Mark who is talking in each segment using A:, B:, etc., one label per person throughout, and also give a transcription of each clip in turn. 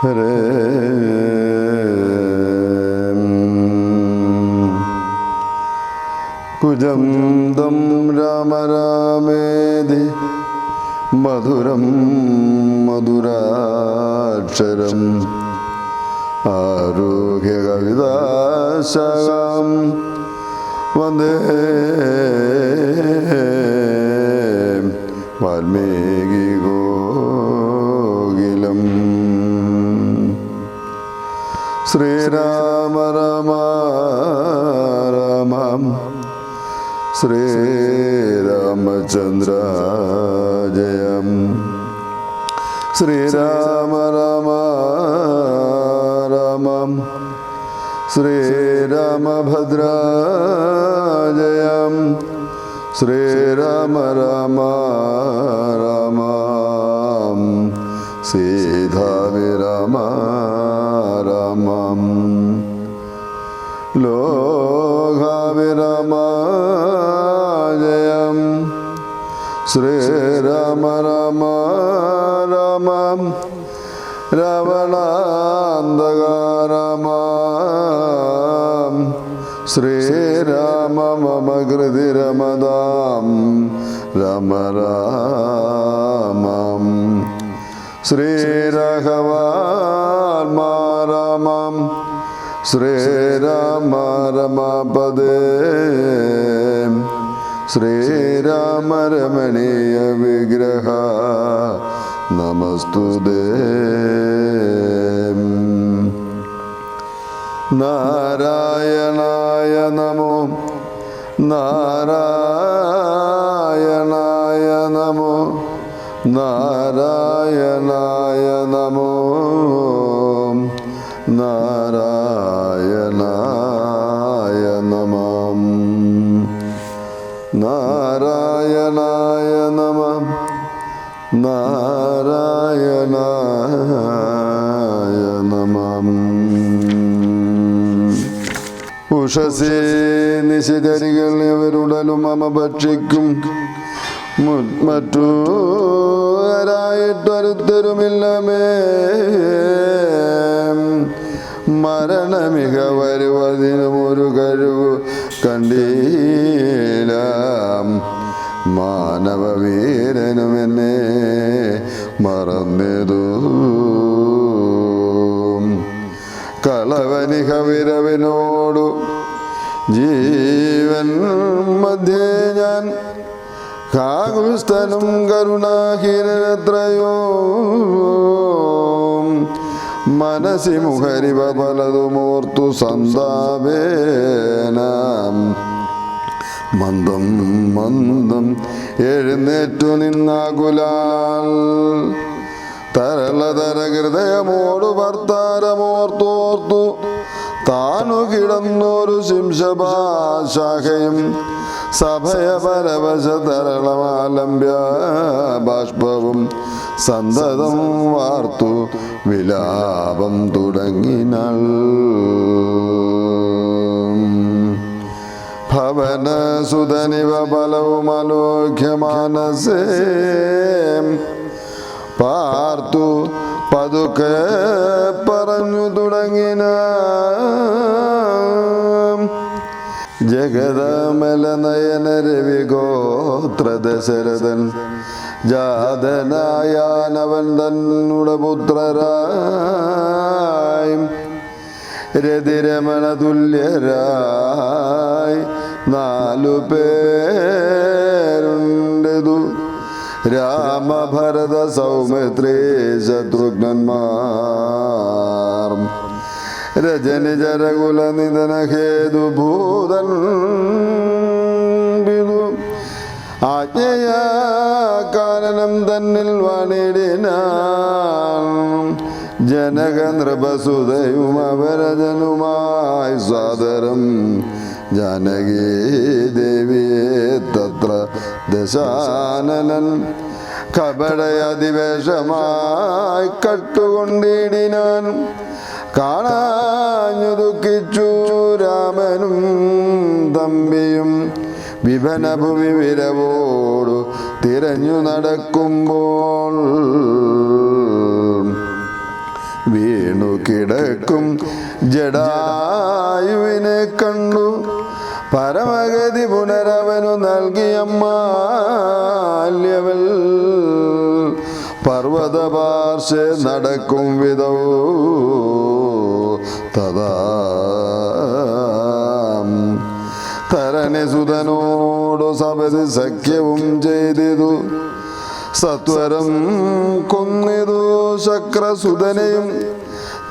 A: ഹരേ കുജം തം രാമ രാമേതി മധുരം മധുരാക്ഷരം ആരുഹ്യ കവിതാശാഖാം വന്ദേ വാൽമീകി ഗോകുലം. ശ്രീരാമ രാമ രാമ ശ്രീരാമചന്ദ്ര ജയം. ശ്രീരാമ രാമ രാമ ശ്രീരാമഭദ്ര ജയം. ശ്രീരാമ രാമ രാമ സീതാവിരാമ രാമ ലോകാവിരാമ ജയം. ശ്രീരാമ രാമ രാമ രാവണാന്തക രാമ ശ്രീരാമ മമ കൃതി രമതാം രാമ രാമ. ശ്രീരാഘവാത്മാ രാമ ശ്രീരാമ രമാപദേ ശ്രീരാമ രമണീയ വിഗ്രഹ നമസ്തുതേ. നാരായണായ നമോ നാരായണായ നമോ നാരായണായ നമോ നാരായണായ നമഃ നാരായണായ നമഃ നാരായണായ നമഃ. ഉഷസേ നിശിതരികൾ ഇവരുടലും മമ ഭക്ഷിക്കും മറ്റൊരായിട്ടൊരുത്തരുമില്ലമേ. മരണമിക വരുവതിനും ഒരു കഴിവ് കണ്ടീല. മാനവവീരനും എന്നെ മറന്നതു. കളവനിക വിരവിനോടു ജീവൻ മധ്യേ ഞാൻ കാകുസ്ഥനും കരുണാഹീനത്രയോ. മനസി മുഖരിവ പലതുമോർത്തു സന്താപേന മന്ദം മന്ദം എഴുന്നേറ്റു നിന്നാകുലാൽ. തരളതര ഹൃദയമോടു ഭർത്താരമോർത്തോർത്തു താനു കിടന്നൊരു ശിംശഭാശാഖയും സഭയപരവശ തരളമാലംബ്യ ബാഷ്പവും സന്തതം വാർത്തു വിലാപം തുടങ്ങിനാൾ. ഭവനസുതനിവ ബലവുമലോക്യ മാനസേ പാർത്തു പതുക്കെ പറഞ്ഞു തുടങ്ങിന. ജഗദമലനയന രവിഗോത്ര ദശരഥൻ ജാതനായാനവൻ തന്നുടെ പുത്രരായി രതിരമണ തുല്യരായി 4 പേരുണ്ടതു. രാമഭരത സൗമിത്രേ ശത്രുഘ്നന്മാർ. രജനി ജരകുല നിധന ഹേതു ഭൂതൻ വിദു. ആജ്ഞയാ കാനനം തന്നിൽ വണിടിനാൻ. ജനക നൃപസുതയും അവരജനുമായി സാദരം ജാനകീ ദേവിയെ തത്ര ദശാനനൻ കപടയതിവേഷമായി കട്ടുകൊണ്ടിടിനാൻ. കാണാഞ്ഞു ദുഃഖിച്ചു രാമനും തമ്പിയും വിഭനഭൂമി വിരവോടു തിരഞ്ഞു നടക്കുമ്പോൾ വീണു കിടക്കും ജടായുവിനെ കണ്ടു. പരമഗതി പുനരവനു നൽകിയമ്മാല്യവൽ പർവ്വതപാർശ്വേ നടക്കും വിധൗ തഥാ തരണസുതനോടു സപതി സഖ്യവും ചെയ്തിതു. സത്വരം കൊന്നിതു ശക്രസുതനെയും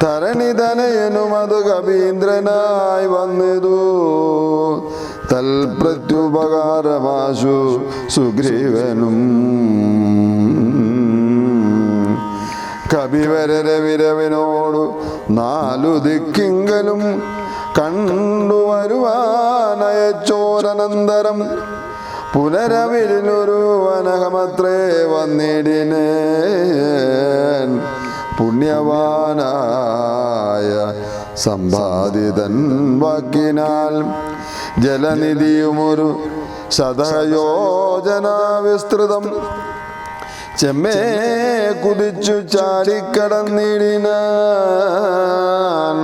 A: തരണിതനയനും അത് കവീന്ദ്രനായി വന്നിതു. തൽപ്രത്യുപകാരമാശു സുഗ്രീവനും കപിവരരവിരവിനോടു 4 ദിക്കിങ്കലും കണ്ടുവരുവാനയച്ചോരനന്തരം പുനരവിരിലൊരു വനകമത്രേ വന്നിടിനേൻ. പുണ്യവാനായ സമ്പാദിതൻ വാക്കിനാൽ ജലനിധിയുമൊരു ശതയോജന വിസ്തൃതം ചെമ്മേ കുതിച്ചു ചാടിക്കടന്നിടിനാൻ.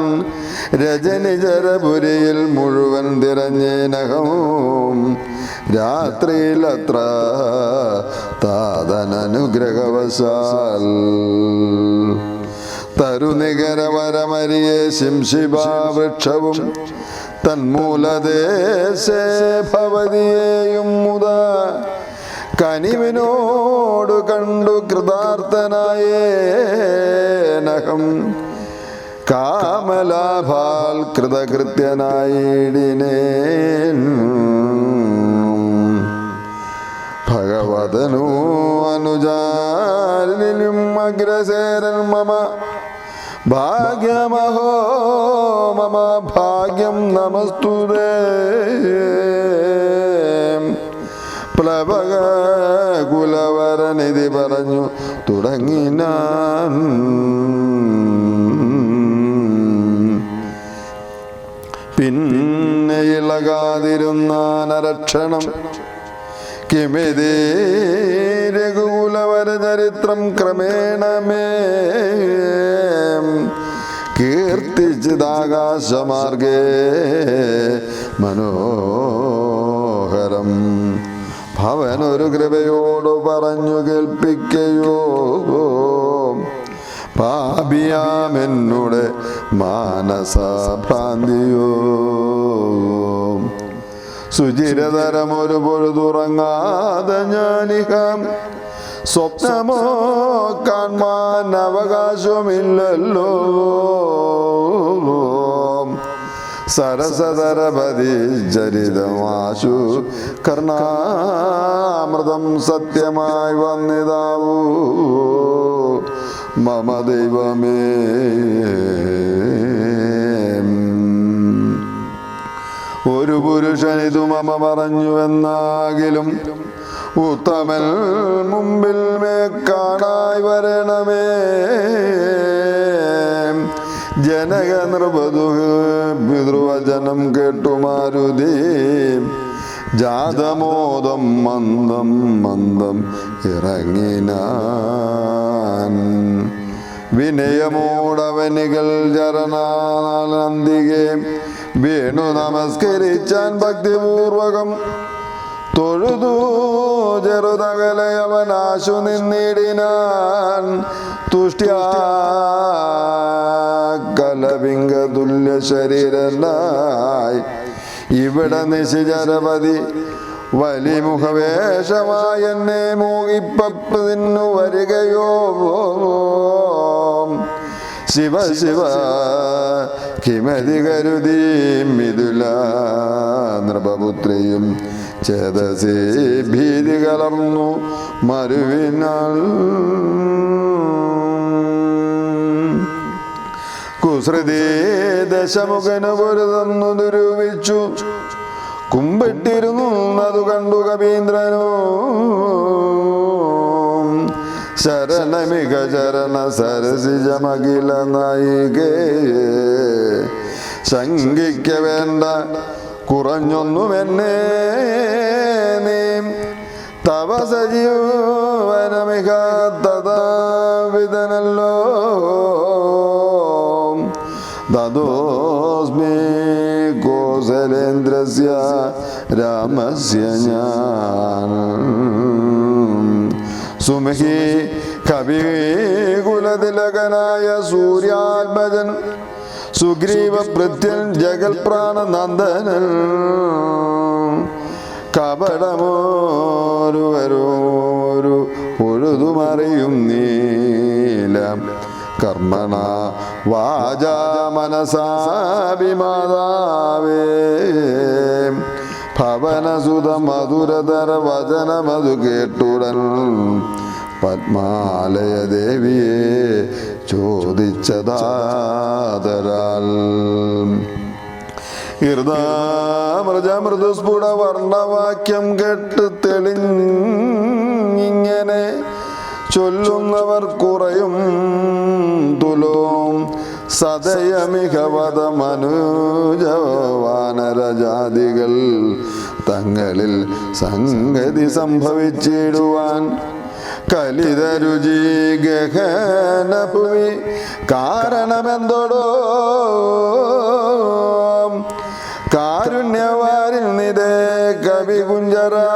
A: രജനിജരപുരിയിൽ മുഴുവൻ തിരഞ്ഞേനകവും രാത്രിയിലത്ര താതനനുഗ്രഹവശാൽ തരുനികരവരമരിയെ ശിംശിഭാവൃക്ഷവും തന്മൂലദേശേ ഭവതിയെയും മുത കനിവിനോടു കണ്ടു കൃതാർത്ഥനായേനഹം. കാമലാഭാൽ കൃതകൃത്യനായിടിനേൻ. ഭഗവതനു അനുജാരിലും അഗ്രസേരൻ മമ ഭാഗ്യമഹോ മമ ഭാഗ്യം നമസ്തുതേ. പ്ലവക കുലവരനിധി പറഞ്ഞു തുടങ്ങിനാൻ. പിന്നെ ഇളകാതിരുന്നാനരക്ഷണം കിമിതേ രഘുകുലവര ചരിത്രം ക്രമേണമേ കീർത്തിച്ചിതാകാശമാർഗേ മനോഹരം. ഭവനൊരു കൃപയോട് പറഞ്ഞു കേൾപ്പിക്കയോ പാപിയാമെന്നുടെ മാനസഭ്രാന്തിയോ. സുചിരതരമൊരു പൊഴുതുറങ്ങാതെ ഞാനിഹ സ്വപ്നമോ കാൺമാൻ അവകാശമില്ലല്ലോ. സരസതരപതി ചരിതമാശു കർണാമൃതം സത്യമായി വന്നിതാവൂ മമ ദൈവമേ. ഒരു പുരുഷനിതു മമ പറഞ്ഞുവെന്നാകിലും ഉത്തമൻ മുമ്പിൽ മേ കാണായി വരണമേ. ജനക നൃപതു പിതൃവചനം കേട്ടു മാരുതി ജാതമോദം മന്ദം മന്ദം ഇറങ്ങിനാൻ. വിനയമോടവനികൾ ചരണാനന്ദികെ വീണു നമസ്കരിച്ചാൻ ഭക്തിപൂർവകം. തൊഴുതു ചെറുതകലയവനാശു നിന്നിടിനാൻ. തുഷ്ട്യാകലപിംഗ തുല്യ ശരീരനായി ഇവിടെ നിശിചരപതി വലിമുഖവേഷമായി എന്നെ മോഹിപ്പതിന്നു വരികയോ. ശിവ ശിവ കിമതി കരുതി മിഥുല നൃപപുത്രിയും ചേതസി ഭീതി കലർന്നു മരുവിനാൽ. കുസൃതി ദശമുഖന് പൊരുതന്നു ദുരൂപിച്ചു കുമ്പിട്ടിരുന്നു അതു കണ്ടു കവീന്ദ്രനോ. ശരണമിക ചരണ സരസിജമഖില നായികേ ശങ്കിക്ക വേണ്ട കുറഞ്ഞൊന്നുമെന്നേ നീ തവ സജീവനമിക തഥാവിധനല്ലോ. തനോസ്മി കോസലേന്ദ്രസ്യ രാമസ്യ ഞാൻ സുമഹി കവികുലതിലകനായ സൂര്യാത്മജൻ സുഗ്രീവ പ്രത്യൻ ജഗൽപ്രാണനന്ദനൻ കപടമോരു പൊഴുതുമറിയും നീല കർമ്മണ വാചാ മനസാഭിമാതാവേ ഭവനസുത മധുരതര വചനമതു കേട്ടുടൻ പത്മാലയ ദേവിയെ ചോദിച്ചതാതരാൽ മൃദുസ്ഫുട വർണ്ണവാക്യം കേട്ട് തെളിഞ്ഞിങ്ങനെ ചൊല്ലുന്നവർ കുറയും തുലോം സദയമികവത മനുജവാനരജാതികൾ തങ്ങളിൽ സംഗതി സംഭവിച്ചിടുവാൻ കലിതരുചി ഗഹനഭുവി കാരണമെന്തോടോ കാരുണ്യവാരിൽ നിതേ കവികുഞ്ചരാം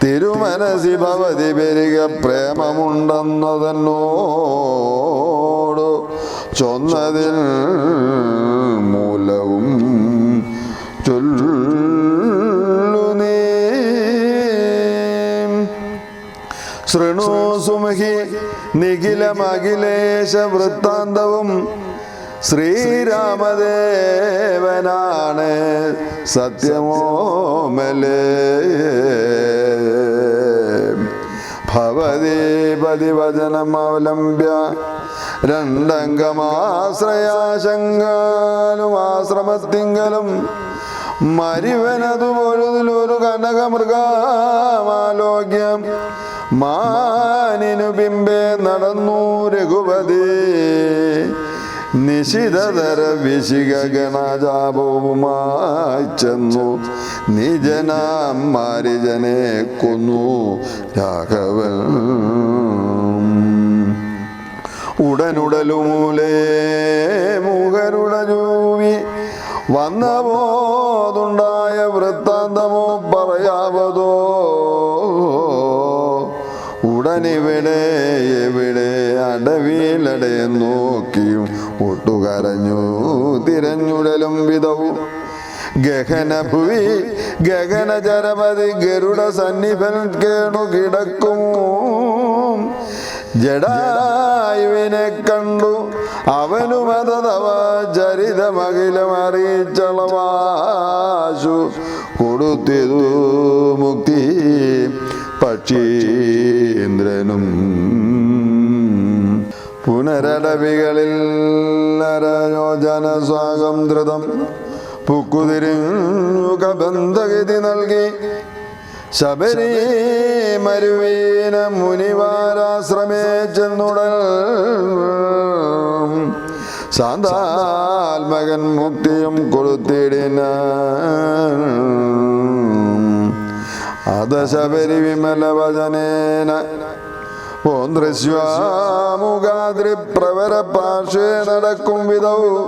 A: തിരുമനസി ഭവതി പെരുക പ്രേമമുണ്ടെന്നതന്നോട് ചൊന്നതിൽ മൂലവും ചൊല്ലു നീ ശൃണു സുമഹി നിഖിലമഖിലേശ വൃത്താന്തവും ശ്രീരാമദേവനാണ് സത്യമോമലേ ഭവതി പതിവചനം അവലംബ്യ രണ്ടംഗമാശ്രയാശങ്കാലും ആശ്രമത്തിങ്കലും മരിവനതു പൊഴുതിലൊരു കനകമൃഗമാലോക്യം മാനിനു ബിംബേ നടന്നു രഘുപതി നിശിതതര വിശിക ഗണജാപവുമായി ചെന്നു നിജനാം മാരിജനെ കൊന്നു രാഘവൻ ഉടനുടലുമൂലേ മുഖരുടജൂവി വന്ന പോതുണ്ടായ വൃത്താന്തമോ പറയാവതോ ഉടനിവിടെ എവിടെ അടവിലടയെ നോക്കിയും ഒട്ടുകരഞ്ഞു തിരഞ്ഞുടലും വിധവും ഗഹനഭുവി ഗഗനചരപതി ഗരുഡ സന്നിഭൻ കേണു കിടക്കും ജഡായുവിനെ കണ്ടു അവനുമതവ ചരിതമഖിലമറിയിച്ചളവാശു കൊടുത്തിതു മുക്തി പക്ഷീന്ദ്രനും പുനരടവികളിൽ അരയോജന സ്വാഗം ധൃതം പുക്കുതിരിഞ്ഞു കബന്ധഗതി നൽകി ശബരി മരുവീന മുനിവാരാശ്രമേ ചെന്നുടൽ ശാന്താത്മകൻ മുക്തിയും കൊടുത്തിടിന അത ശബരി വിമല വചനേന പോന്ദ്രശ്വാമുഖാദ്രി പ്രവര പാർശ്വേ നടക്കും വിധവും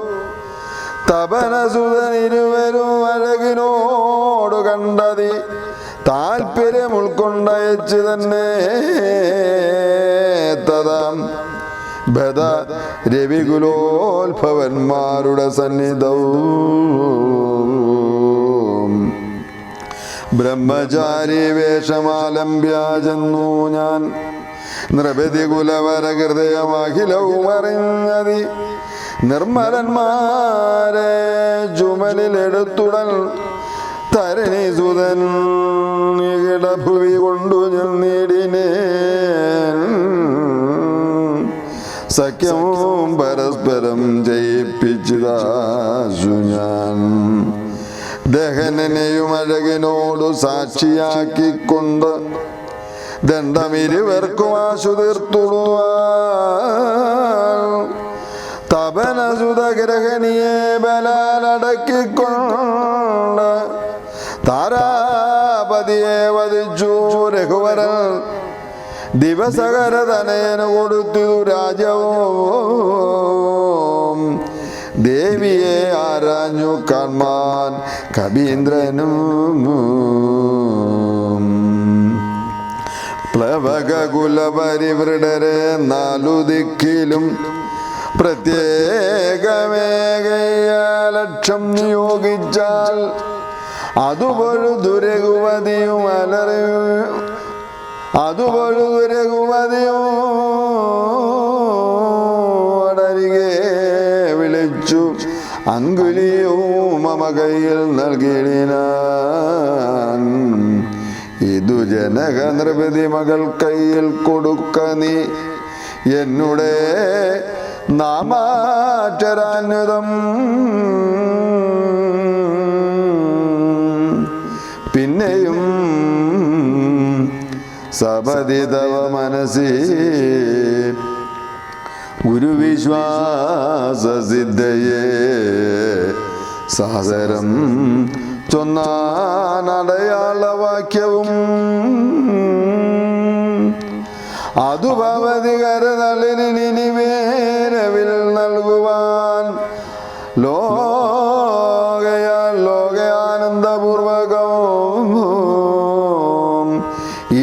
A: തപനസുതനിരുവരും അഴകിനോട് കണ്ടതി താല്പര്യം ഉൾക്കൊണ്ടയച്ച് തന്നെ തഥാം ഭദ രവികുലോത്ഭവന്മാരുടെ സന്നിധവും ബ്രഹ്മചാരി വേഷമാലംബ്യാജെന്നു ഞാൻ നൃപതി കുലവര ഹൃദയമാഖിലവും അറിഞ്ഞതി നിർമ്മലന്മാരെ ചുമലിലെടുത്തുടൻ തരണി സുതൻ ഇടഭുവി കൊണ്ടു ഞാൻ നേടിനേ സഖ്യവും പരസ്പരം ജയിപ്പിച്ചതാശു ഞാൻ ദഹനനെയും അഴകിനോടു സാക്ഷിയാക്കിക്കൊണ്ട് ദണ്ഡമിരുവർക്കും ആശു തീർത്തുടുവാൻ തപനസുതഗ്രഹണിയെ ബലാലടക്കിക്കൊണ്ട് താരാപതിയെ വധിച്ചു രഘുവരൻ ദിവസകരതനയന് കൊടുത്തു രാജവും ദേവിയെ ആരാഞ്ഞു കാൺമാൻ കവീന്ദ്രനും പ്ലവകുലപരിവൃഢരെ നാലു ദിക്കിലും പ്രത്യേകമേകലക്ഷം നിയോഗിച്ചാൽ അതുപൊഴുതുരഘുവതിയും അടരികെ വിളിച്ചു അങ്കുലിയും മമ കയ്യിൽ നൽകിയിടിനാൻ. ഇതു ജനക നൃപതി മകൾ കയ്യിൽ കൊടുക്ക നീ എന്നുടെ നാമാക്ഷരാന്വിതം. പിന്നെയും സപതി തവ മനസി ഗുരുവിശ്വാസസിദ്ധയെ സാദരം ചൊന്നാനടയാളവാക്യവും അതു ഭവതി കരതളിനി വേരവിൽ നൽകുവാൻ ലോകയാനന്ദപൂർവകവും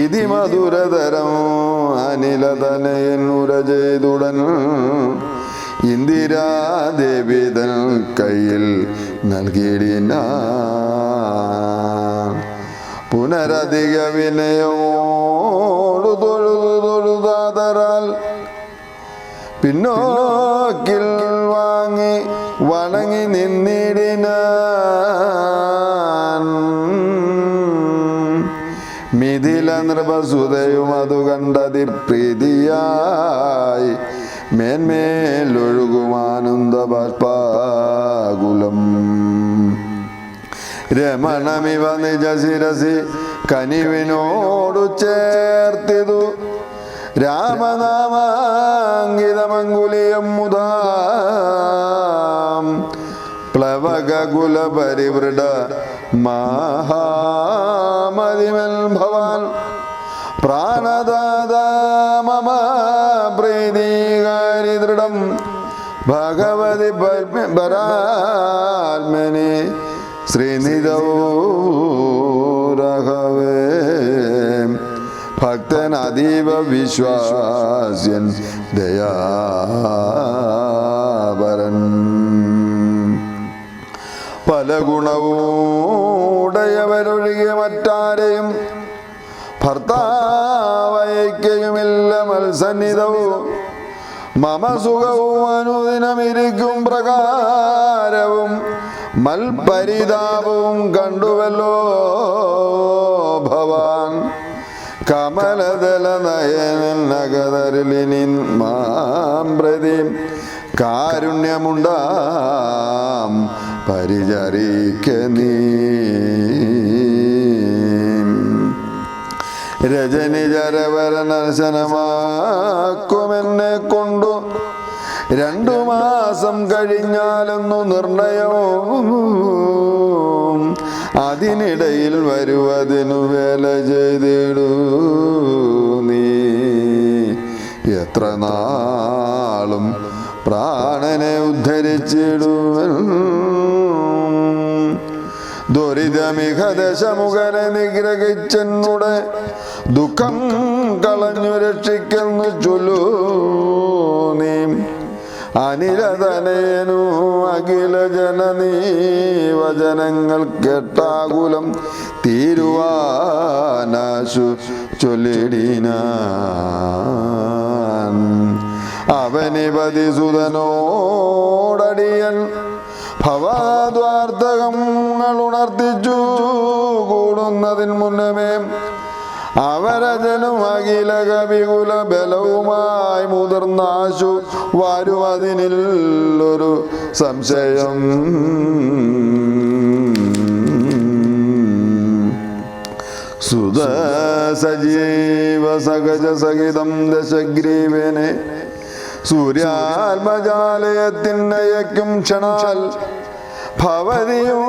A: ഇതി മധുരതരം അനിലതനയൻ ഉര ചെയ്തുടൻ ഇന്ദിരാദേവി തൻ കയ്യിൽ നൽകിയിടിന. പുനരധിക വിനയോടു തൊഴുതാതരാൽ പിന്നോക്കിൽ വാങ്ങി വണങ്ങി നിന്നിടിനാൻ. മിഥില നൃപസുതയും അതു കണ്ടതി പ്രീതിയായി മേന്മേലൊഴുകുമാനന്ദ ബാഷ്പാകുലം. രമണമിവ നിജ ശിരസി കനിവിനോടു ചേർത്തിതു രാമനാമാങ്കിതമങ്കുലിയം മുതാ. പ്ലവകുല പരിവൃഢ മഹാമതിമൽ ഭവാൻ പ്രാണദാതാ മമ പ്രീതികാരി ദൃഢം ഭഗവതി പരാത്മനി ശ്രീനിധൗ രഘവേ. ഭക്തൻ അതീവ വിശ്വാസ്യൻ ദയാപരൻ പല ഗുണവുടയവരൊഴികെ മറ്റാരെയും ഭർത്താവയ്ക്കയുമില്ല മത്സന്നിധവും മമ സുഖവും അനുദിനമിരിക്കും പ്രകാരവും മൽപരിതാപവും കണ്ടുവല്ലോ ഭവാൻ. കമലദല നയനകതരിലിനിൻ മാം പ്രതി കാരുണ്യമുണ്ടാം പരിചരിക്ക നീ. രജനിചരവരനർശനമാക്കുമെന്നെ കൊണ്ടു 2 മാസം കഴിഞ്ഞാലെന്നു നിർണയവും അതിനിടയിൽ വരുവതിനു വേല ചെയ്തിടൂ നീ. എത്ര നാളും പ്രാണനെ ഉദ്ധരിച്ചിടുവൻ. ദുരിതമിക ദശമുഖനെ നിഗ്രഹിച്ചെന്നുടെ ദുഃഖം കളഞ്ഞു രക്ഷിക്കുന്നു ചൊല്ലൂ നീ. അനിലതനയനു അഖില ജനനീ വചനങ്ങൾ കേട്ടാകുലം തീരുവാനാശു ചൊല്ലിടിനാൻ. അവനിപതി സുതനോടടിയൻ ഭവാദ്വാർത്തകങ്ങൾ ഉണർത്തിച്ചു കൂടുന്നതിന് മുന്നമേ അവരജനും അഖില കവികുല ബലവുമായി മുതിർന്നാശു വരുവതിനില്ലൊരു സംശയം. സുത സജീവ സഹജ സഹിതം ദശഗ്രീവനെ സൂര്യാത്മജാലയത്തിനയക്കും ക്ഷണാൽ ഭവതിയും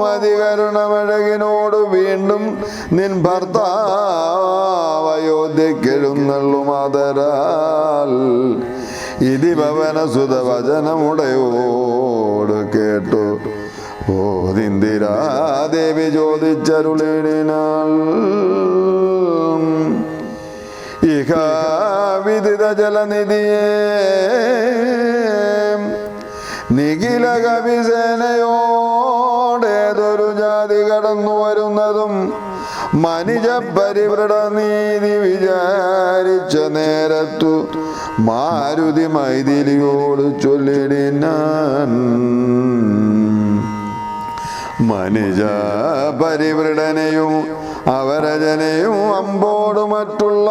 A: അതികരുണമഴകിനോട് വീണ്ടും നിൻ ഭർത്താവ് അയോധ്യക്കെഴുന്നള്ളുമാതരാൽ ഇതി ഭവന സുതവചനമുടയോട് കേട്ടു ഓദിന്ദിരാദേവി ചോദിച്ചരുളിനാൾ ഇഹ വിദിത ജലനിധിയെ നിഖില കവിസേനയോടേതൊരു ജാതി കടന്നു വരുന്നതും മനിജ പരിവൃട നീതി വിചാരിച്ച നേരത്തു മാരുതി മൈഥിലിയോട് ചൊല്ലിടിനാൻ മനിജ പരിവൃടനെയും അവരജനെയും അമ്പോട് മറ്റുള്ള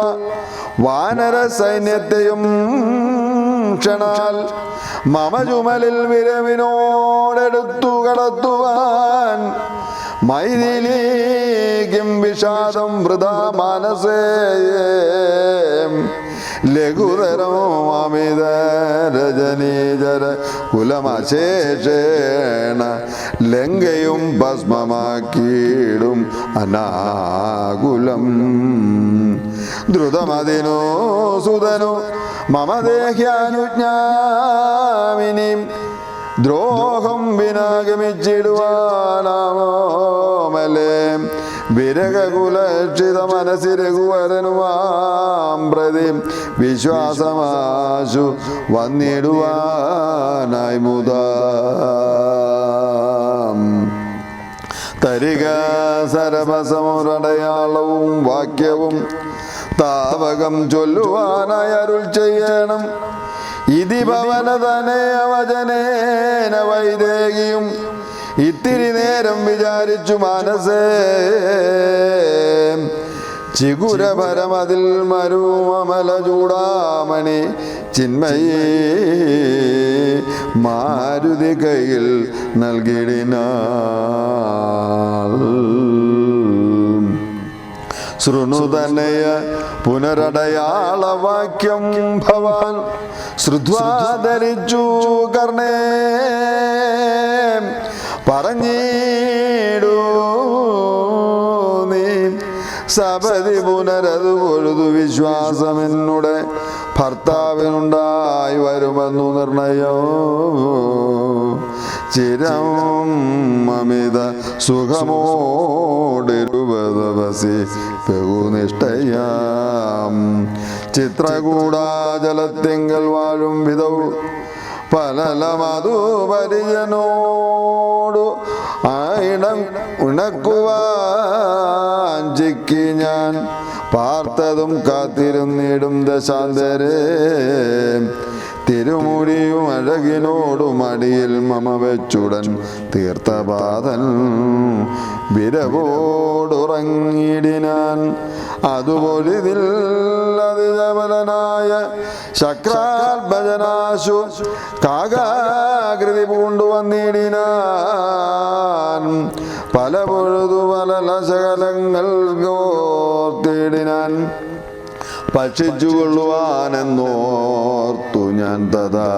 A: വാനര സൈന്യത്തെയും ക്ഷണാൽ മമചുമലിൽ വിരവിനോടെടുത്തു കടത്തുവാൻ മൈഥിലീക്കും വിഷാദം വൃഥാ മനസേ ലഘുതരോ അമിത രജനീജര കുലമശേഷേണ ലങ്കയും ഭസ്മമാക്കിയിടും അനാകുലം ദ്രുതമതിനോ സുതനു മമ ദേഹ്യാനുജ്ഞാമിനി ദ്രോഹം വിനാഗമിച്ചിടുവാനാമലേ വിരകുലക്ഷിത മനസ്സി രഘുവരനുവാം പ്രതി വിശ്വാസമാശു വന്നിടുവാനായി മുതാ തരിക സരഭസമുരടയാളവും വാക്യവും താവകം ചൊല്ലുവാനായി അരുൾ ചെയ്യണം ഇതി ഭവനതനയ വചനേന വൈദേഹിയും ഇത്തിരി നേരം വിചാരിച്ചു മനസ്സേ ചിഗുരപരമതിൽ മരുമല ചൂടാമണി ചിന്മയേ മാരുതി കയ്യിൽ നൽകിടിനാൾ ശൃണുതനയ പുനരടയാളവാക്യം ഭവാൻ ശ്രുത്വാധരിച്ചു കർണേ പറഞ്ഞിടൂ നീ സപതി പുനരതു പൊഴുതു വിശ്വാസമെന്നുടെ ഭർത്താവിനുണ്ടായി വരുമെന്നു നിർണയോ ചിരം അമിത സുഖമോടിരുപതവസി ബഹുനിഷ്ഠയാം ചിത്രകൂടാചലത്തിങ്കൽ വാഴും വിധവും പലലമതു പരിജനോടു ഉണക്കുവാൻ ചിക്കി ഞാൻ പാർത്തതും കാത്തിരുന്നിടും ദശാന്തരേ തിരുമുടിയും അഴകിനോടും അടിയിൽ മമ വെച്ചുടൻ തീർത്ഥപാദൻ വിരവോടുറങ്ങിടിനാൻ അതുപൊഴിതിൽ അതിജബലനായ ശക്രാത്മജനാശു കാകാകൃതി പൂണ്ടുവന്നിടിനാൻ പല പൊഴുതു പല ലശകലങ്ങൾ ഗോർത്തിടിനാൻ ഭക്ഷിച്ചുകൊള്ളുവാനെന്നോർത്തു ഞാൻ തഥാ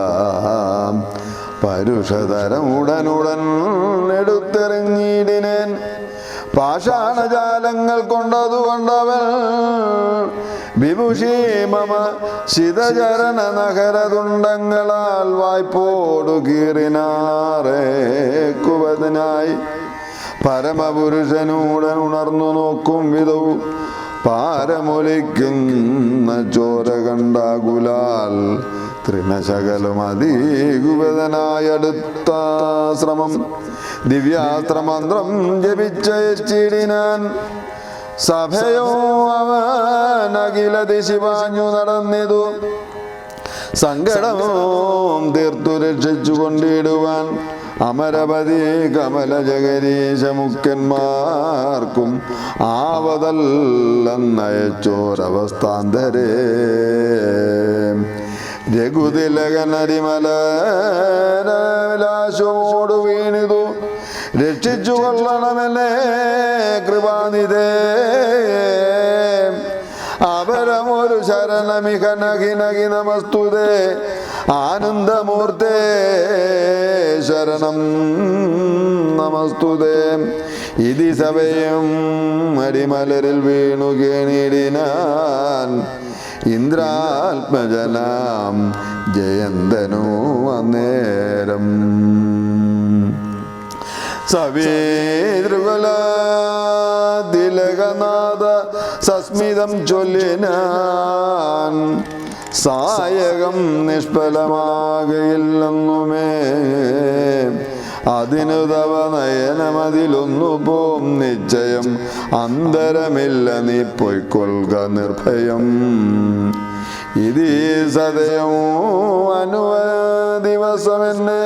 A: പരുഷതരം ഉടനുടൻ എടുത്തെറിഞ്ഞിടിനേൻ പാഷാണജാലങ്ങൾ കൊണ്ടതുകൊണ്ടവൻ വിഭൂഷി മമ ശിതചരണ നഗരതുണ്ടങ്ങളാൽ വായ്പോടു കീറിനാറേക്കുവതിനായി പരമപുരുഷനൂടൻ ഉണർന്നു നോക്കും വിധവും പാരമൊലിക്കുന്ന ചോര കണ്ടാകുലാൽ തൃണശകലും അതീകുവതനായടുത്ത ശ്രമം ദിവ്യാസ്ത്രമന്ത്രം ജപിച്ചിടിനാൻ സഭയോ അവൻ അഖില ദിശിവാഞ്ഞു നടന്നിതു സങ്കടവും തീർത്തു രക്ഷിച്ചു കൊണ്ടിടുവാൻ അമരപതി കമല ജഗരീശ മുഖ്യന്മാർക്കും ആവതല്ലെന്നയച്ചോരവസ്ഥാന്തരേ രഘുതിലകനരിമലാശോടു വീണിതു രക്ഷിച്ചു കൊള്ളണമെന്നേ കൃപാനിധേ അപരമൊരു ശരണമിഹ നഖി നഖി നമസ്തുതേ ആനന്ദമൂർത്തേ ശരണം നമസ്തുതേ ഇതി സഭയും അടിമലരിൽ വീണു കേണിടിനാൻ ഇന്ദ്രാത്മജനാം ജയന്തനു അന്നേരം സവേതൃകുല തിലകനാഥ സസ്മിതം ചൊല്ലിനാൻ സായകം നിഷ്ഫലമാകയില്ലെന്നുമേ അതിനു തവ നയനമതിലൊന്നു പോം നിശ്ചയം അന്തരമില്ല നീ പൊയ്ക്കൊള്ളുക നിർഭയം ഇതീ സദയമോ ദിവസം എന്നെ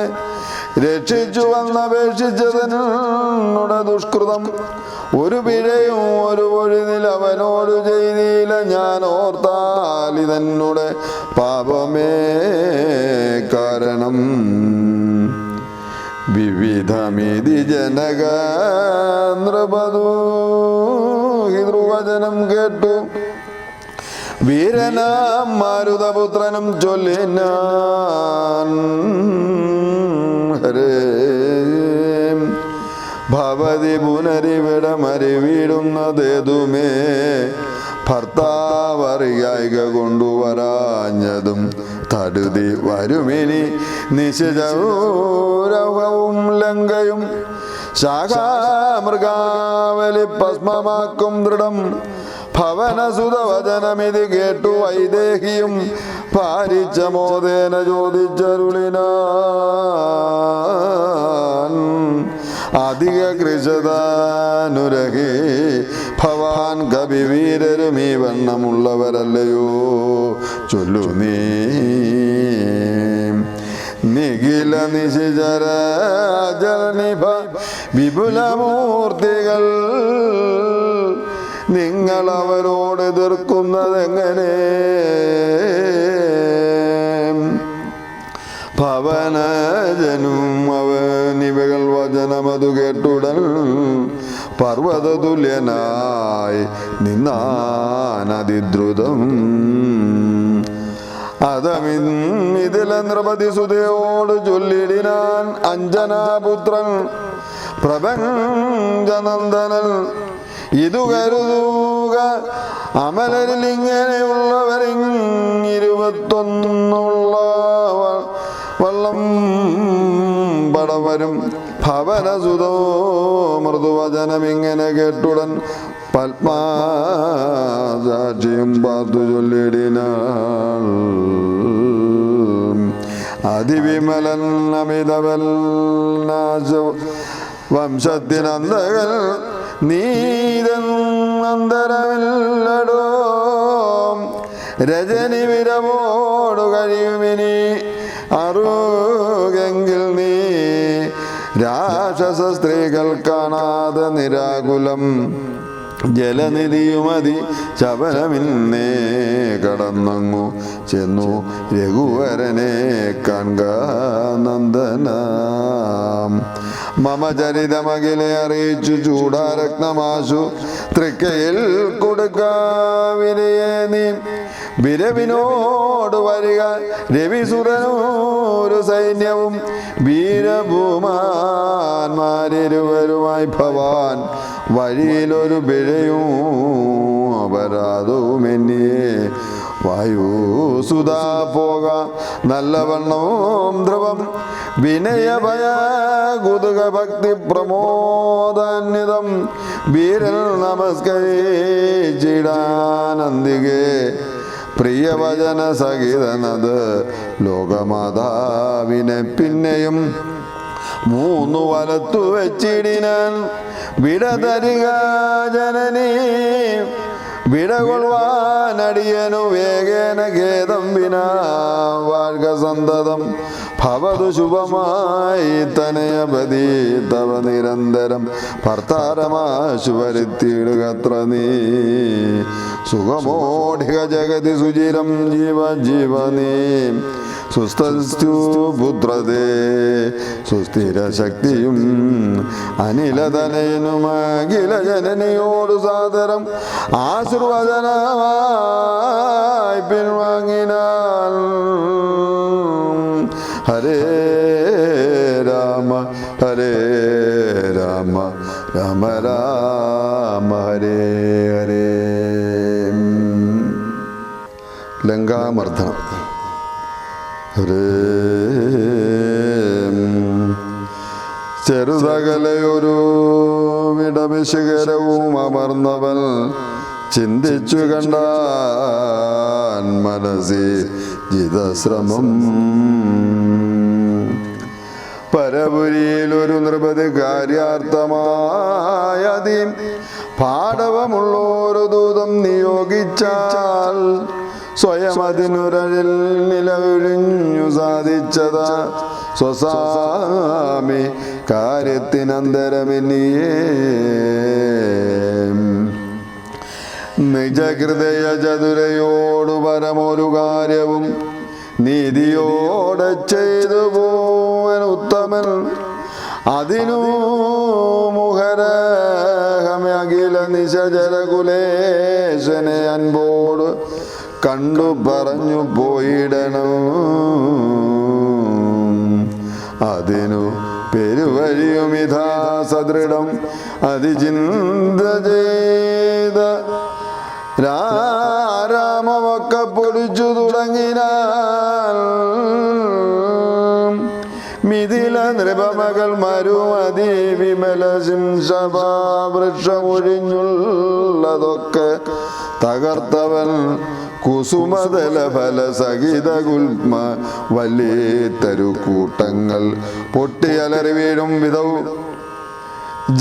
A: രക്ഷിച്ചു വന്നപേക്ഷിച്ചതിനുടെ ദുഷ്കൃതം ഒരു പിഴയും ഒരു പൊഴുതിൽ അവനോട് ചെയ്തില്ല ഞാൻ ഓർത്താൽ ഇതെന്നുടെ പാപമേ കാരണം വിവിധമിതി ജനക നൃപദൂ ധ്രുവചനം കേട്ടു വീരനാം മാരുതപുത്രനും ചൊല്ലിനാൻ ഹരേ ഭവതി പുനരിവിടമറിവിടുന്നതേതുമേ ഭർത്താവറിയായിക കൊണ്ടുവരാഞ്ഞതും തടുതി വരുമിനി നിശിചൗരവും ലങ്കയും ശാഖാമൃഗാവലി ഭസ്മമാക്കും ദൃഢം ഭവനസുതവചനമിതി കേട്ടു വൈദേഹിയും പാരിച്ച മോദേന ചോദിച്ചരുളിനാൻ അധിക കൃശതാനുരഹി ഭവാൻ കവിവീരരും ഈ വണ്ണമുള്ളവരല്ലയോ ചൊല്ലു നീ നിഖില നിശിചരാജനിഭ വിപുലമൂർത്തികൾ നിങ്ങൾ അവരോട് എതിർക്കുന്നതെങ്ങനെ ഭവനജനും അവനിവകൾ വചനമതു കേട്ടുടൻ പർവ്വത തുല്യനായി നിന്നാനതിദ്രുതം അതമിതിലെ നൃപതി സുതയോട് ചൊല്ലിടിനാൻ അഞ്ജനാപുത്രൻ പ്രപഞ്ചനന്ദനൻ ഇതു കരുതുക അമലരിൽ ഇങ്ങനെയുള്ളവരിങ്ങിരുപത്തൊന്നുള്ള വള്ളം പടവരും ഭവനസുതോ മൃദുവചനമിങ്ങനെ കേട്ടുടൻ പത്മാസാക്ഷിയും പാർത്തു ചൊല്ലിടിനാൾ അതിവിമലൻ അമിതവൽനാശ വംശത്തിനന്തകൽ നീതൻ അന്തരമില്ലടോ രജനി വിരവോടു കഴിയുമിനി അറുകെങ്കിൽ നീ രാക്ഷസ സ്ത്രീകൾ കാണാതെ നിരാകുലം ജലനിധിയുമതി ശബരമിന്നേ കടന്നങ്ങു ചെന്നു രഘുവരനെ കാൺക നന്ദന മമ ചരിതമകിലെ അറിയിച്ചു ചൂടാരത്നമാശു തൃക്കയിൽ കൊടുക്കാവിനയെ നീ വിരവിനോട് വരിക രവിസുരനൊരു സൈന്യവും വീരഭൂമാന്മാരിരുവരുമായി ഭവാൻ വഴിയിലൊരു പിഴയും അപരാധവുമെന്നിയെ വായുസുതാ പോക നല്ലവണ്ണവും ധ്രുവം വിനയഭയ കുതുക ഭക്തി പ്രമോദാന്വിതം വീരൽ നമസ്കരിച്ചിടാനന്ദികെ പ്രിയവചന സഹിതനത് ലോകമാതാവിനെ പിന്നെയും 3 വലത്തു വെച്ചിടിനാൻ വിടതരിക ജനനീ വിടകൊള്ളുവാനടിയനു വേഗേന ഖേദം വിനാ വാഴ്ക സന്തതം ഭവതു ശുഭമായി തനയപതി തവ നിരന്തരം ഭർത്താരമാശു വരുത്തിയിടുകത്ര നീ സുഖമോഢിക ജഗതി സുചിരം ജീവ ജീവനീ സുസ്ഥു പുത്രതേ സുസ്ഥിര ശക്തിയും അനിലതനയനും അഖില ജനനിയോടു സാദരം ആശീർവചനമായി പിൻവാങ്ങിനാൽ ഹരേ രാമ ഹരേ രാമ രാമ രാമ രാമ ഹരേ ഹരേ. ലങ്കാമർദ്ദനം. ഹരേ ചെറുതകലയൊരു വിടവിശിഖരവും അമർന്നവൻ ചിന്തിച്ചു കണ്ടാൻ മനസ്സി ജിതശ്രമം. പരപുരിയിൽ ഒരു നൃപതി കാര്യാർത്ഥമായതി പാടവമുള്ളൊരു ദൂതം നിയോഗിച്ചാൽ സ്വയം അതിനുരഴിൽ നിലവിഴിഞ്ഞു സാധിച്ചത് സ്വസാമി കാര്യത്തിനന്തരമെന്നിയേ. നിജഹൃദയ ചതുരയോടു പരമൊരു കാര്യവും നീതിയോടെ ചെയ്തു പോവൻ ഉത്തമൻ. അതിനു മുഖരഹമഖില നിശചരകുലേശനെ അൻപോട് കണ്ടു പറഞ്ഞു പോയിടണം. അതിനു പെരുവഴിയുമിതാ സദൃഢം അതിചിന്ത ചെയ്ത രാമമൊക്കെ പൊടിച്ചു തുടങ്ങിനാൽ മിഥില നൃപമകൾ മരുമതി വിമല ശിംശഭാവൃക്ഷമൊഴിഞ്ഞുള്ളതൊക്കെ തകർത്തവൻ കുസുമതല ഫല സഹിത ഗുൽമ വലിയത്തരു കൂട്ടങ്ങൾ പൊട്ടിയലറി വീഴും വിധവും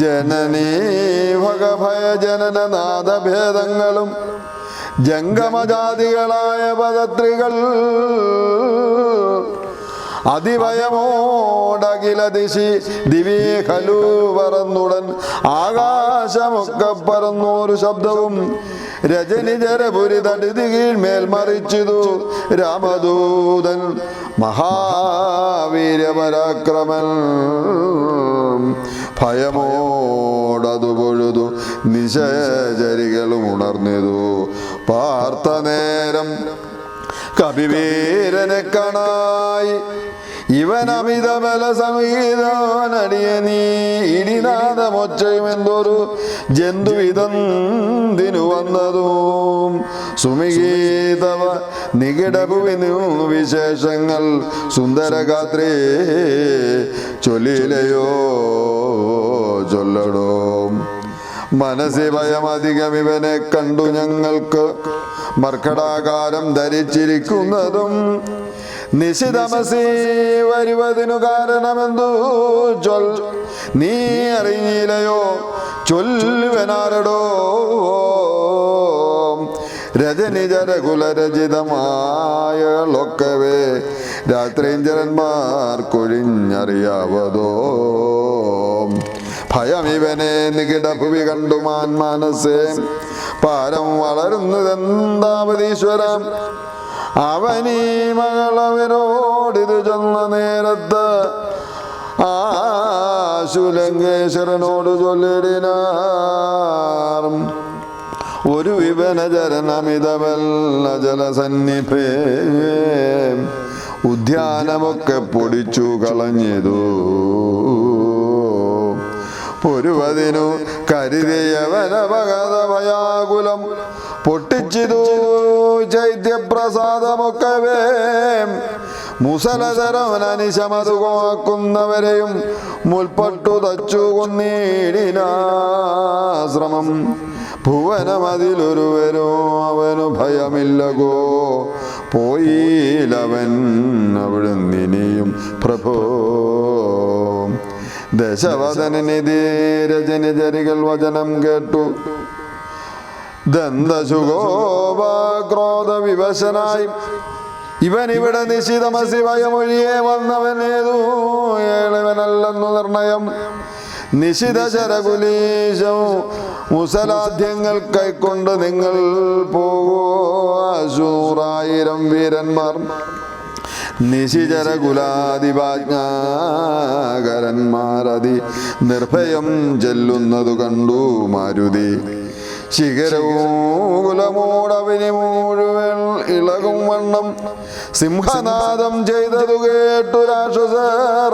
A: ജനനീ ഭഗഭയ ജനന നാദഭേദങ്ങളും ജംഗമജാതികളായ പദത്രികൾ അതിഭയമോടകില ദിശി ദിവ്യേ ഖലു പറന്നുടൻ ആകാശമൊക്കെ പറന്നൊരു ശബ്ദവും രജനിജരപുരി തടിതി കീഴ്മേൽ മറിച്ചിതു രാമദൂതൻ മഹാവീര്യപരാക്രമൻ. ഭയമോടതു പൊഴുതു നിശചരികളും ഉണർന്നിതു പാർത്ത നേരം കവിവീരനെ കാണായി ഇവൻ അമിതബല സംഗീതനടിയ നീ ഇടിനാദമൊച്ചയുമെന്തൊരു ജന്തുവിതന്തിനു വന്നതും സുമിഗീതവ നികിടഭുവിനു വിശേഷങ്ങൾ സുന്ദരഗാത്രേ ചൊല്ലിലയോ ചൊല്ലടോ. മനസ്സി ഭയമധികം ഇവനെ കണ്ടു ഞങ്ങൾക്ക് മർക്കടാകാരം ധരിച്ചിരിക്കുന്നതും നിശിതമസി വരുവതിനു കാരണമെന്തു ചൊൽ നീ അറിഞ്ഞില്ലയോ ചൊല്ലുവനാരടോ. രജനിജരകുലരചിതമായൊക്കവേ രാത്രീഞ്ചരന്മാർക്കൊഴിഞ്ഞറിയാവതോ. ഭയമിവനെ നികിടഭുവി കണ്ടുമാൻ മനസ്സേ പാരം വളരുന്നതെന്താവതീശ്വരം. അവനീ മകളവരോടിത് ചെന്ന നേരത്ത് ആശുലങ്കേശ്വരനോട് ചൊല്ലിടിനാർ ഒരു വിപനചരണമിതവല്ല ജലസന്നിഭേ ഉദ്യാനമൊക്കെ പൊടിച്ചു കളഞ്ഞിതു. പൊരുവതിനു കരുതിയവനപകതഭയാകുലം പൊട്ടിച്ചിതു ചൈത്യപ്രസാദമൊക്കവേ മുസലതരവനനിശമതുവാക്കുന്നവരെയും മുൽപ്പട്ടു തച്ചു കൊന്നീടിനാശ്രമം. ഭുവനമതിലൊരുവരോ അവനു ഭയമില്ലകോ പോയിലവൻ അവിടുന്നിനിയും പ്രഭോ. ദശവദനനിധി രജനിചരികൾ വചനം കേട്ടു ദന്തശുഗോപക്രോധ വിവശനായി ഇവൻ ഇവിടെ നിശിതമസി ഭയമൊഴിയെ വന്നവനേതു ഏളവനല്ലെന്നു നിർണയം. നിശിത ശരകുലീശം മുസലാദ്യങ്ങൾ കൈക്കൊണ്ട് നിങ്ങൾ പോകോ 100,000 വീരന്മാർ നിശിചരകുലാദിപാജ്ഞാകരന്മാരതി നിർഭയം ചെല്ലുന്നതു കണ്ടു മാരുതി. ശിഖരൂകുലമോടവിനി മുഴുവൻ ഇളകും വണ്ണം സിംഹനാദം ചെയ്തതു കേട്ടു രാക്ഷസർ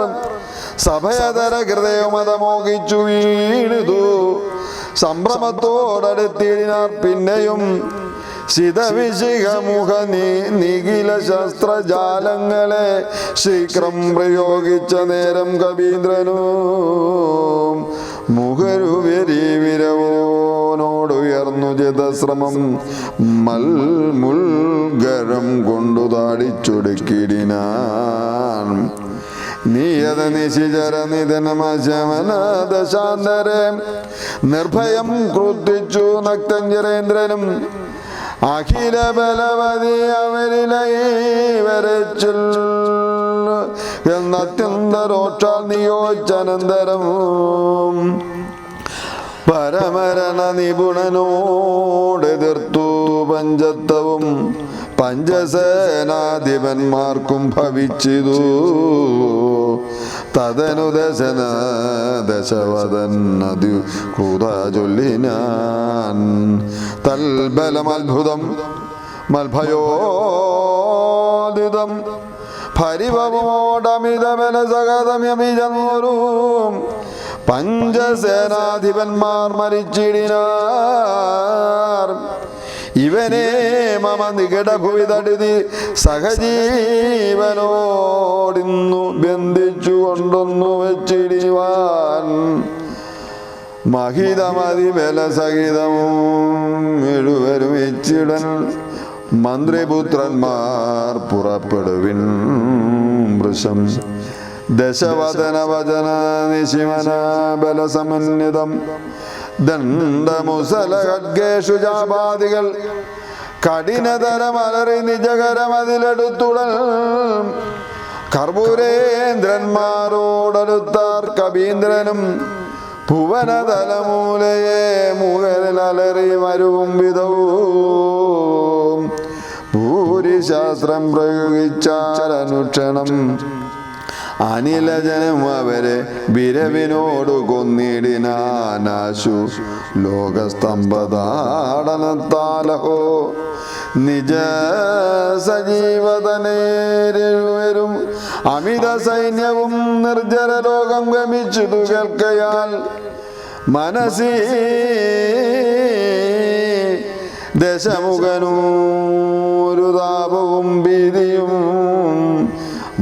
A: സഭയതര ഹൃദയമതമോഹിച്ചു വീണിതു. സംഭ്രമത്തോടടുത്തിടിനാർ പിന്നെയും ശിതവിശിഖമുഖ നിഖില ശസ്ത്രജാലങ്ങളെ ശീഘ്രം പ്രയോഗിച്ച നേരം കവീന്ദ്രനും മുഖരുവിരവോനോടുയർന്നു ചിതശ്രമം മുൽഗരം കൊണ്ടു താടിച്ചൊടുക്കിടിനാൻ. നീയത നിശിചര നിധനമശമനദശാന്തരെ നിർഭയം ക്രുദ്ധിച്ചു നക്തഞ്ചരേന്ദ്രനും. അഖില ബലവതി അവരിലവരച്ചിൽ എന്നത്യന്തരോക്ഷാൽ നിയോജനന്തരം പരമരണ നിപുണനോടെതിർത്തു പഞ്ചത്വവും പഞ്ചസേനാധിപന്മാർക്കും ഭവിച്ചിതു. തദനു ദശവദന്നതു ക്രൂത ചൊല്ലിനാൻ. തൽബലമത്ഭുതം മൽഭയോദിതം ഭരിവമോടമിതബലസഗതമ്യമിജന്നൊരു പഞ്ചസേനാധിപന്മാർ മരിച്ചിടിനാർ. ഇവനെ മമ നികടഭുവി തടുതി സഹജീവനോടിന്നു ബന്ധിച്ചു കൊണ്ടൊന്നു വെച്ചിടിവാൻ. മഹിതമതിബലസഹിതവും എഴുവരും ഇച്ചിടൻ മന്ത്രിപുത്രന്മാർ പുറപ്പെടുവിൻ വൃഷം. ദശവദന വചന നിശിമന ബലസമന്വിതം ദണ്ഡമുസല ഖഡ്ഗേഷു ജാപാദികൾ കഠിനതരമലറി നിജകരമതിലെടുത്തുടൽ. കർപ്പൂരേന്ദ്രന്മാരോടടുത്താർ കവീന്ദ്രനും ഭുവനതലമൂലയെ മുകളിലലറി മരുവും വിധവും ഭൂരിശാസ്ത്രം പ്രയോഗിച്ചാലനുക്ഷണം അനിലജനം അവരെ വിരവിനോടു കൊന്നിടിനാനാശു ലോകസ്തംഭതാടനത്താലഹോ. നിജ സജീവതനേരും അമിത സൈന്യവും നിർജ്ജര ലോകം ഗമിച്ചിതു കേൾക്കയാൽ മനസി ദശമുഖനൂരു താപവും ഭീതിയും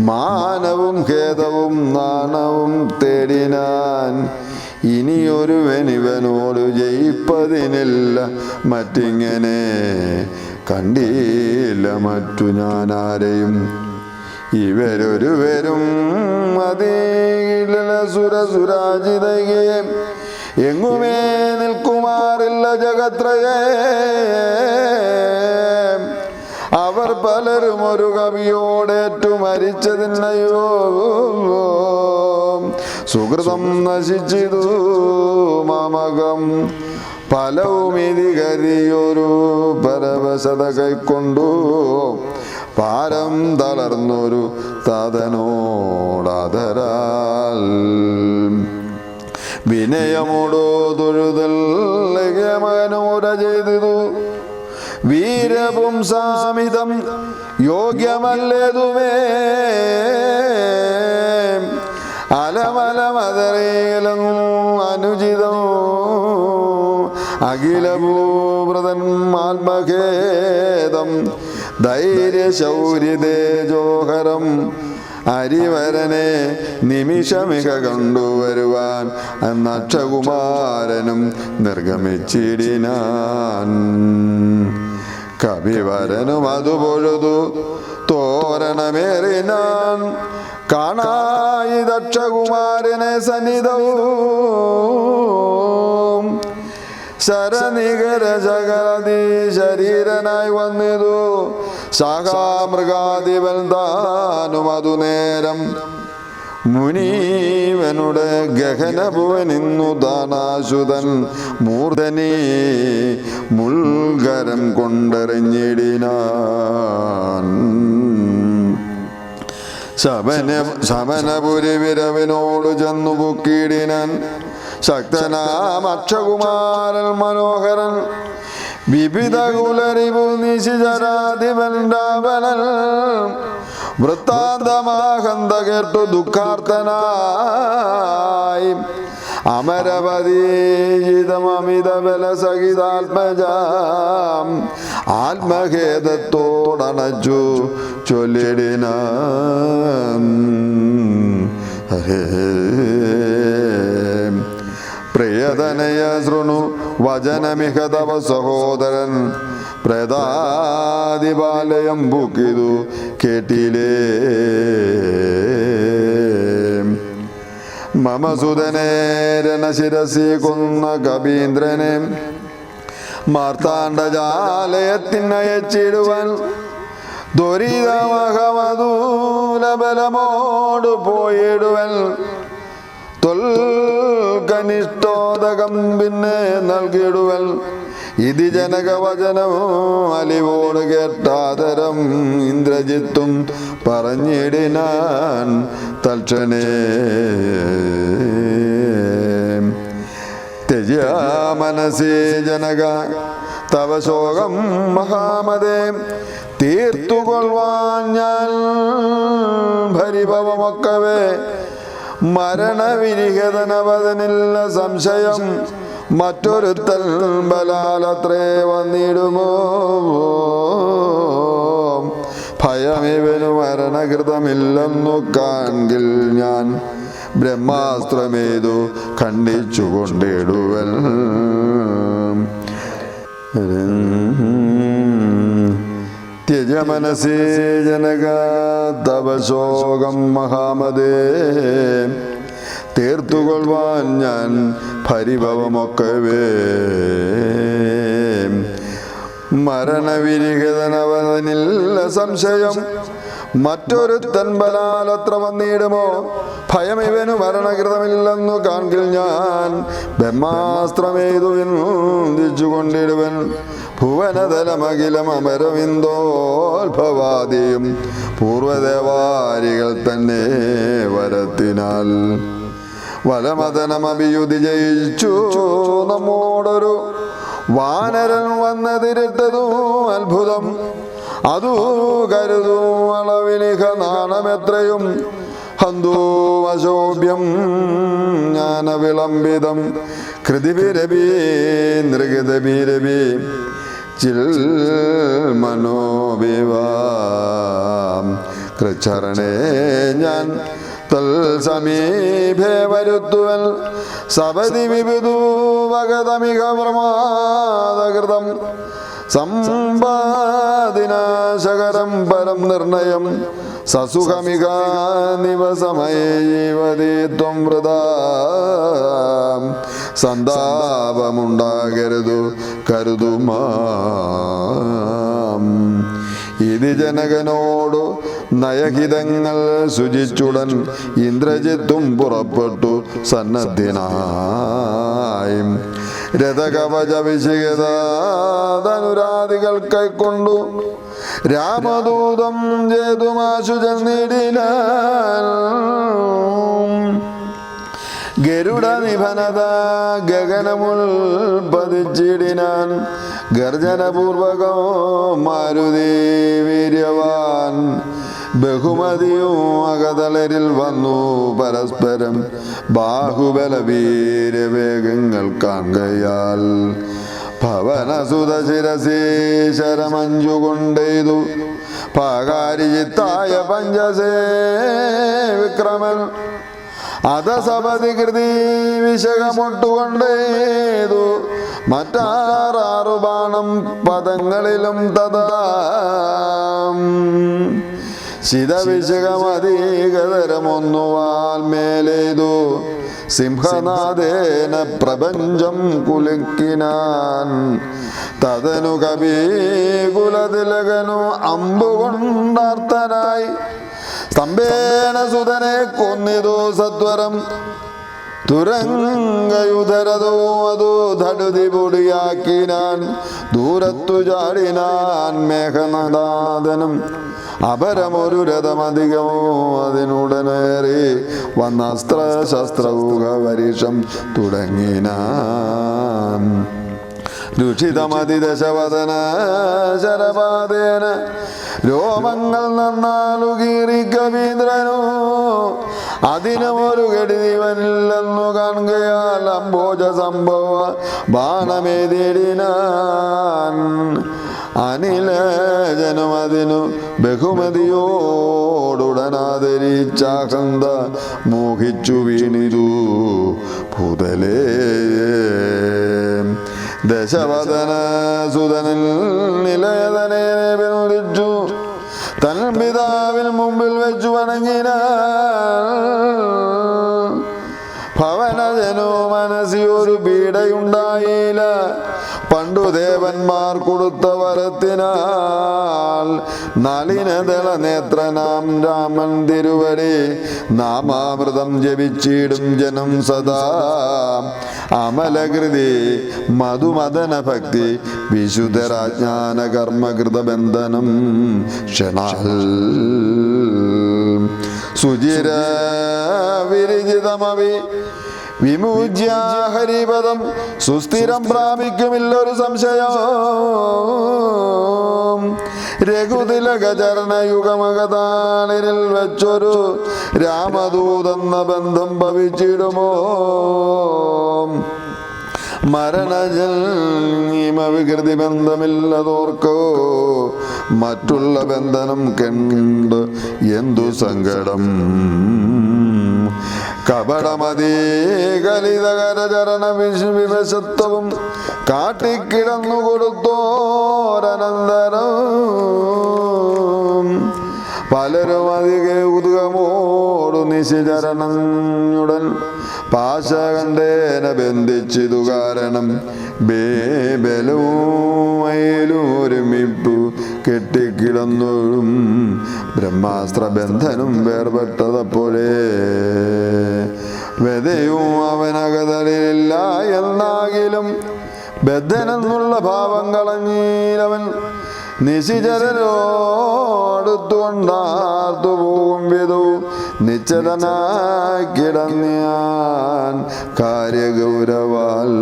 A: മാനവും ഖേദവും നാണവും തേടിനാൻ. ഇനിയൊരുവനിവനോട് ജയിപ്പതിനില്ല മറ്റിങ്ങനെ കണ്ടില്ല മറ്റു ഞാനാരെയും. ഇവരൊരുവരും സുരസുരാജിതയെ എങ്ങുമേ നിൽക്കുമാറില്ല ജഗത്രയേ. അവർ പലരും ഒരു കവിയോടേറ്റു മരിച്ചതിനയോ സുഹൃതം നശിച്ചിതു മാമകം. ഫലവുമിതി കരിയൊരു പരവശത കൈക്കൊണ്ടു പാരം തളർന്നൊരു താതനോടാദരാൽ വിനയമോടോ തൊഴുതൽ മകനോര ചെയ്തിതു. വീരപുംസാമിതം യോഗ്യമല്ലേതുമേ അലമലമതറേലും അനുചിതം അഖിലഭൂവൃതൻ ആത്മഖേദം ധൈര്യശൗര്യതേജോഹരം അരിവരനെ നിമിഷമിക കണ്ടുവരുവാൻ നക്ഷകുമാരനും നിർഗമിച്ചിടിനാൻ. കവിവരനും അതു പൊഴുതു തോരണമേറിനാൻ കാണായി ദക്ഷകുമാരനെ സന്നിധവും. ശരനികര ജഗതി ശരീരനായി വന്നിതു ശാഖാമൃഗാധിപൻ താനും അതു നേരം. മുനീവനുടെ ഗഹനഭുവനിന്നു ദാനാശുതൻ മൂർധനീ മുൾഗരം കൊണ്ടെറിഞ്ഞിടിനാൻ. ശമനപുരി വിരവിനോട് ചെന്നു പൊക്കിയിടിനാൻ. ശക്തനാം അക്ഷകുമാരൻ മനോഹരൻ വിവിധ കുലരിപു നിശിചരാധിപൻ രാവണൻ വൃത്താന്തമാഹന്ത കേട്ടു ദുഃഖാർത്തനായി അമരപതീതമമിത ബലസഹിതാത്മജാം ആത്മഖേദത്തോടണച്ചു ചൊല്ലിടിന പ്രിയതനയ ശൃണു വചനമിഹ തവ സഹോദരൻ പ്രേതാദിപാലയം ബുക്കിതു കേട്ടിലേ മമസുതനെ രണശിരസി കൊന്ന കവീന്ദ്രനെ മാർത്താണ്ഡജാലയത്തിനയച്ചിടുവാൻ ത്വരിതമഹമദൂലബലമോട് പോയിടുവൻ തൊൽകനിഷ്ഠോദകം പിന്നെ നൽകിടുവൽ ഇത് ജനകവചനമോ അലിവോട് കേട്ടാതരം ഇന്ദ്രജിത്തും പറഞ്ഞിടിനാൻ തൽക്ഷണേ ത്യജ മനസേ ജനക തവ ശോകം മഹാമതേ തീർത്തുകൊള്ളുവാൻ ഞാൻ ഭരിഭവമൊക്കവേ മരണവിരിഹതനവദനില്ല സംശയം മറ്റൊരുത്തൽ ബലാലത്രേ വന്നിടുമോ ഭയമിവനു മരണകൃതമില്ലെന്നു കാൺകിൽ ഞാൻ ബ്രഹ്മാസ്ത്രമേതു ഖണ്ഡിച്ചു കൊണ്ടിടുവൻ ത്യജ മനസേ ജനക തവ ശോകം മഹാമതേ തീർത്തുകൊള്ളുവാൻ ഞാൻ പരിഭവമൊക്കവേ മരണവിരിഹിതനവനില്ല സംശയം മറ്റൊരുത്തൻ ബലാലത്ര വന്നിടുമോ ഭയമിവനു മരണകൃതമില്ലെന്നു കാൺകിൽ ഞാൻ ബ്രഹ്മാസ്ത്രമേതു വിന്ദിച്ചുകൊണ്ടിടുവൻ ഭുവനതലമഖിലം അമരവിന്ദോത്ഭവാദിയും പൂർവദേവാരികൾ തന്നെ വരത്തിനാൽ വലമതനമഭിയുതി ജയിച്ചു നമ്മോടൊരു വാനരൻ വന്നെതിരിട്ടതും അത്ഭുതം അതു കരുതും അളവിനിഹ നാണമെത്രയും ഹന്തൂമശോഭ്യം ജ്ഞാനവിളംബിതം കൃതിഭിരഭി നൃഗതഭിരഭി ചിൽ മനോഭിവാം കൃച്ചരണേ ഞാൻ തൽ സമീപേ വരുത്തുവൽ സപതി വിവിധു വഗതമിക പ്രമാദകൃതം സമ്പാദിനാശകരം പരം നിർണയം സസുഖമിക നിവസമയീവതീ ത്വം വൃതാ സന്താപമുണ്ടാകരുതു കരുതുമാം ഇത് ജനകനോടു നയഹിതങ്ങൾ ശുചിച്ചുടൻ ഇന്ദ്രജിത്തും പുറപ്പെട്ടു സന്നദ്ധിനായി രഥകവച വിശികതാനുരാദികൾ കൈക്കൊണ്ടു രാമദൂതം ജേതുമാശു ചെന്നിടിനാൻ ഗരുഡ നിഭനത ഗഗനമുൾ പതിച്ചിടിനാൻ ഗർജനപൂർവകോ മാരുതി വീര്യവാൻ ബഹുമതിയും അകതളരിൽ വന്നു പരസ്പരം ബാഹുബല വീരവേഗങ്ങൾ കാൺകയാൽ ഭവനസുത ശിരസീശരമഞ്ചു കൊണ്ടെയ്തു പാകാരിജിത്തായ പഞ്ചസേ വിക്രമൻ അധസപതി കൃതി വിശകമൊട്ടുകൊണ്ടേതു മറ്റാറാറു ബാണം പദങ്ങളിലും തഥാ ശിതവിശകമതീകതരമൊന്നുവാൽ മേലേതു സിംഹനാഥേന പ്രപഞ്ചം കുലുക്കിനാൻ തതനു കവികുലതിലകനു അമ്പുകൊണ്ടാർത്തനായി സ്തംഭേന സുതനെ കൊന്നിതു സത്വരം തുരങ്കയുധരതോ അതു ധടുതി പൊടിയാക്കിനാൻ ദൂരത്തു ചാടിനാൻ മേഘനാദനും അപരമൊരു രഥമധികമോ അതിനുടനേറി വന്ന അസ്ത്രശസ്ത്രൗഘ വരിഷം തുടങ്ങിനാൻ രുഷിതമതി ദശവദന ശരപാതേന രോമങ്ങൾ നന്നാലു കീറി കവീന്ദ്രനോ അതിനൊരു കെടുതിവനില്ലെന്നു കാണുകയാൽ അംബോജ സംഭവ ബാണമേതിടിനാൻ അനിലജനും അതിനു ബഹുമതിയോടുടനാദരിച്ചാകന്ത മോഹിച്ചു വീണിരു ഭൂതലേ ദശവദന സുതനിൽ നിലയതനെ ബന്ധിച്ചു തൻ പിതാവിൽ മുമ്പിൽ വെച്ചു വണങ്ങിന ഭവനജനോ മനസ്സിയൊരു പീഡയുണ്ടായില്ല പണ്ടു ദേവന്മാർ കൊടുത്ത വരത്തിനാൽ നളിനദള നേത്രനാം രാമൻ തിരുവടി നാമാമൃതം ജപിച്ചിടും ജനം സദാ അമലകൃതി മധുമദന ഭക്തി വിശുദ്ധരാജ്ഞാന കർമ്മകൃത ബന്ധനം ക്ഷണാൽ സുചിര വിരചിതമവി വിമൂജ്യ ഹരിപദം സുസ്ഥിരം പ്രാപിക്കുമില്ലൊരു സംശയം രഘുതിലകചരണയുഗമകതാളിരിൽ വെച്ചൊരു രാമദൂതെന്ന ബന്ധം ഭവിച്ചിടുമോ മരണജന്മവികൃതി ബന്ധമില്ലതോർക്കോ മറ്റുള്ള ബന്ധനം കണ്ട് എന്തു സങ്കടം കപടമതീ കലിതകരചരണ വിവശത്വവും കാട്ടിക്കിടന്നു കൊടുത്തോരനന്തരം പലരും അധിക ഉതുകമോടു നിശിചരണുടൻ പാശകണ്ഠേന ബന്ധിച്ചിതു കാരണം ബേബലൂമയിലൂരുമിപ്പു കെട്ടിക്കിടന്നൊഴും ബ്രഹ്മാസ്ത്ര ബന്ധനും വേർപെട്ടതപ്പോഴേ വെതയും അവനകതലില്ല എന്നാകിലും ബദ്ധനെന്നുള്ള ഭാവം കളഞ്ഞീലവൻ നിശിചരനോടുത്തുകൊണ്ടാർത്തു പോകും വിധു നിശ്ചലനാക്കിടന്നിയാൻ കാര്യഗൗരവാൽ